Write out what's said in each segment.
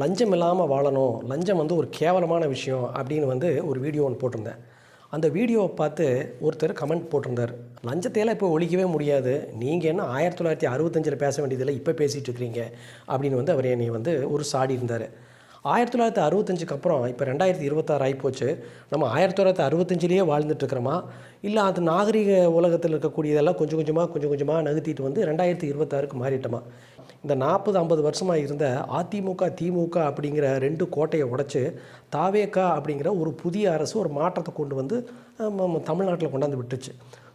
லஞ்சம் இல்லாமல் வாழணும், லஞ்சம் வந்து ஒரு கேவலமான விஷயம் அப்படின்னு வந்து ஒரு வீடியோ ஒன்று போட்டிருந்தேன். அந்த வீடியோவை பார்த்து ஒருத்தர் கமெண்ட் போட்டிருந்தார், லஞ்சத்தையெல்லாம் இப்போ ஒழிக்கவே முடியாது, நீங்கள் என்ன 1965 பேச வேண்டியதில்லை இப்போ பேசிகிட்டு இருக்கிறீங்க அப்படின்னு வந்து அவர் என்னை வந்து ஒரு சாடி இருந்தார். 1965க்கு அப்புறம் இப்போ 2026 ஆகிப்போச்சு. நம்ம 1965லேயே வாழ்ந்துட்டுருக்கிறோமா, இல்லை அது நாகரிக உலகத்தில் இருக்கக்கூடியதெல்லாம் கொஞ்சம் கொஞ்சமாக நகர்த்திட்டு வந்து 2026க்கு மாறிட்டோமா? இந்த 40-50 வருஷமாக இருந்த அதிமுக திமுக அப்படிங்கிற 2 கோட்டையை உடைச்சி தாவேகா அப்படிங்கிற ஒரு புதிய அரசு ஒரு மாற்றத்தை கொண்டு வந்து தமிழ்நாட்டில் கொண்டாந்து விட்டுச்சு.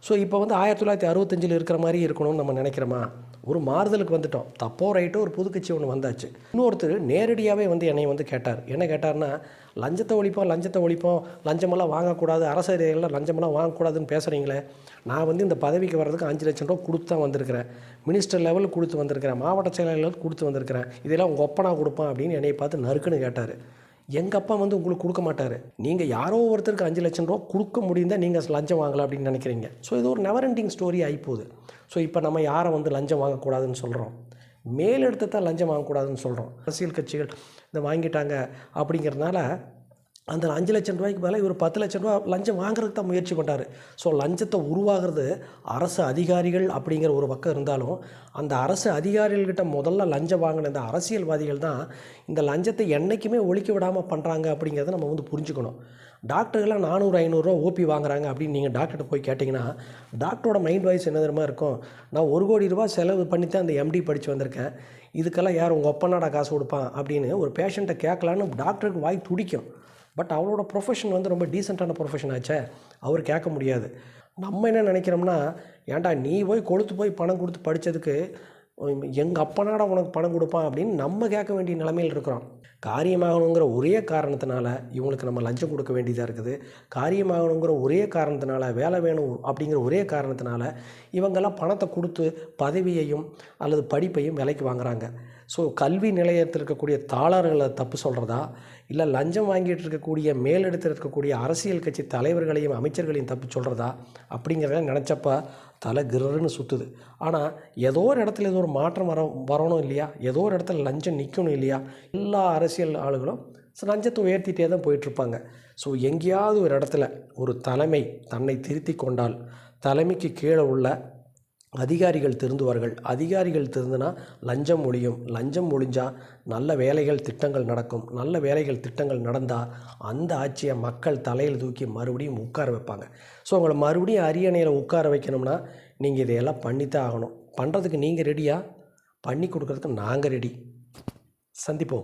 ஸோ இப்போ வந்து 1965 இருக்கிற மாதிரி இருக்கணும்னு நம்ம நினைக்கிறோமா? ஒரு மாறுதலுக்கு வந்துட்டோம். தப்போ ரைட்டோ ஒரு புது கட்சி ஒன்று வந்தாச்சு. இன்னொருத்தர் நேரடியாகவே வந்து என்னை வந்து கேட்டார். என்ன கேட்டார்னா, லஞ்சத்தை ஒழிப்போம், லஞ்சமெல்லாம் வாங்கக்கூடாது, அரசு அதிகாரிகள் லஞ்சமெல்லாம் வாங்கக்கூடாதுன்னு பேசுகிறீங்களே, நான் வந்து இந்த பதவிக்கு வர்றதுக்கு 5 லட்சம் ரூபா கொடுத்து தான் வந்திருக்கிறேன், மினிஸ்டர் லெவலுக்கு கொடுத்து வந்திருக்கிறேன், மாவட்ட செயலாளர்களுக்கு கொடுத்து வந்திருக்கிறேன், இதெல்லாம் உங்கள் ஒப்பனா கொடுப்பான் அப்படின்னு என்னை பார்த்து நறுக்குன்னு கேட்டார். எங்கள் அப்பா வந்து உங்களுக்கு கொடுக்க மாட்டார், நீங்கள் யாரோ ஒருத்தருக்கு 5 லட்சம் ரூபா கொடுக்க முடிந்தால் நீங்கள் லஞ்சம் வாங்கலாம் அப்படின்னு நினைக்கிறீங்க. ஸோ இது ஒரு நெவர் எண்டிங் ஸ்டோரி ஆகிப்போகுது. ஸோ இப்போ நம்ம யாரை வந்து லஞ்சம் வாங்கக்கூடாதுன்னு சொல்கிறோம்? மேலெடுத்து தான் லஞ்சம் வாங்கக்கூடாதுன்னு சொல்கிறோம். அரசியல் கட்சிகள் இதை வாங்கிட்டாங்க அப்படிங்கிறதுனால அந்த 5 லட்சம் ரூபாய்க்கு மேலே இவர் 10 லட்சம் ரூபா லஞ்சம் வாங்குறதுக்கு தான் முயற்சி பண்ணுறார். ஸோ லஞ்சத்தை உருவாகிறது அரசு அதிகாரிகள் அப்படிங்கிற ஒரு பக்கம் இருந்தாலும், அந்த அரசு அதிகாரிகள்கிட்ட முதல்ல லஞ்சம் வாங்கின இந்த அரசியல்வாதிகள் தான் இந்த லஞ்சத்தை என்றைக்குமே ஒழிக்க விடாமல் பண்ணுறாங்க அப்படிங்கிறத நம்ம வந்து புரிஞ்சுக்கணும். டாக்டர்கள்லாம் 400-500 ரூபா ஓபி வாங்குறாங்க அப்படின்னு நீங்கள் டாக்டர்கிட்ட போய் கேட்டிங்கன்னா, டாக்டரோட மைண்ட் வாய்ஸ் என்ன தெரியுமா இருக்கும்? நான் 1 கோடி ரூபா செலவு பண்ணி தான் அந்த எம்டி படித்து வந்திருக்கேன், இதுக்கெல்லாம் யார் உங்கள் ஒப்பனாடா காசு கொடுப்பான் அப்படின்னு ஒரு பேஷண்ட்டை கேட்கலான்னு டாக்டருக்கு வாய் துடிக்கும். பட் அவரோட ப்ரொஃபஷன் வந்து ரொம்ப டீசெண்டான ப்ரொஃபஷன் ஆச்சே, அவர் கேட்க முடியாது. நம்ம என்ன நினைக்கிறோம்னா, ஏன்டா நீ போய் பணம் கொடுத்து படித்ததுக்கு எங்கள் அப்பனாடா உனக்கு பணம் கொடுப்பான் அப்படின்னு நம்ம கேட்க வேண்டிய நிலைமையில் இருக்கிறோம். காரியமாகணுங்கிற ஒரே காரணத்தினால இவங்களுக்கு நம்ம லஞ்சம் கொடுக்க வேண்டியதாக இருக்குது. காரியமாகணுங்கிற ஒரே காரணத்தினால, வேலை வேணும் அப்படிங்கிற ஒரே காரணத்தினால இவங்கெல்லாம் பணத்தை கொடுத்து பதவியையும் அல்லது படிப்பையும் விலைக்கு வாங்குகிறாங்க. ஸோ கல்வி நிலையத்தில் இருக்கக்கூடிய தாளர்களை தப்பு சொல்கிறதா, இல்லை லஞ்சம் வாங்கிட்டு இருக்கக்கூடிய மேலிடத்தில் இருக்கக்கூடிய அரசியல் கட்சி தலைவர்களையும் அமைச்சர்களையும் தப்பு சொல்கிறதா அப்படிங்கிறத நினச்சப்ப தலை கிருன்னு சுற்றுது. ஆனால் ஏதோ ஒரு இடத்துல ஏதோ ஒரு மாற்றம் வரணும் இல்லையா? ஏதோ ஒரு இடத்துல லஞ்சம் நிற்கணும் இல்லையா? எல்லா அரசியல் ஆளுகளும் லஞ்சத்தை உயர்த்திட்டே தான் போயிட்டுருப்பாங்க. ஸோ எங்கேயாவது ஒரு இடத்துல ஒரு தலைமை தன்னை திருத்தி கொண்டால் தலைமைக்கு கீழே உள்ள அதிகாரிகள் திருந்துவார்கள். அதிகாரிகள் திருந்தினா லஞ்சம் ஒழியும். லஞ்சம் ஒழிஞ்சால் நல்ல வேலைகள் திட்டங்கள் நடக்கும். நல்ல வேலைகள் திட்டங்கள் நடந்தால் அந்த ஆட்சியை மக்கள் தலையில் தூக்கி மறுபடியும் உட்கார வைப்பாங்க. ஸோ உங்களை மறுபடியும் அரியணையில் உட்கார வைக்கணும்னா நீங்கள் இதையெல்லாம் பண்ணித்தான் ஆகணும். பண்ணுறதுக்கு நீங்கள் ரெடியா? பண்ணி கொடுக்குறதுக்கு நாங்கள் ரெடி. சந்திப்போம்.